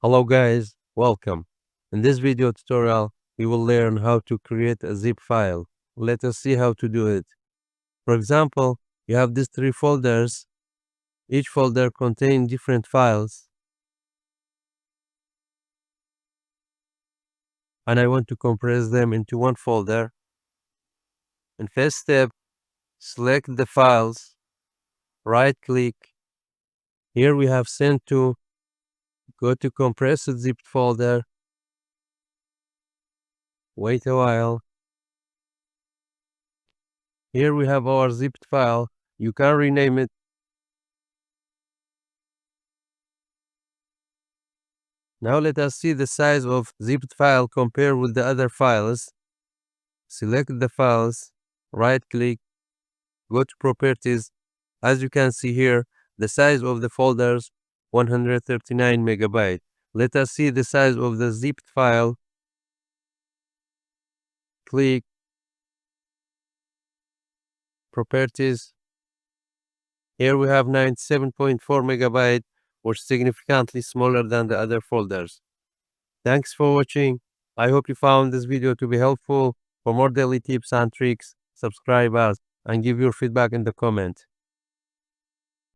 Hello guys, welcome. In this video tutorial, we will learn how to create a zip file. Let us see how to do it. For example, you have these three folders. Each folder contains different files. And I want to compress them into one folder. In first step, select the files, right click. Here we have send to, go to compressed zipped folder. Wait a while. Here we have our zipped file. You can rename it. Now let us see the size of zipped file compared with the other files. Select the files, right click, go to properties. As you can see here, the size of the folders 139 megabyte. Let us see the size of the zipped file. Click properties. Here we have 97.4 megabyte, or significantly smaller than the other folders. Thanks for watching. I hope you found this video to be helpful. For more daily tips and tricks, subscribe us and give your feedback in the comment.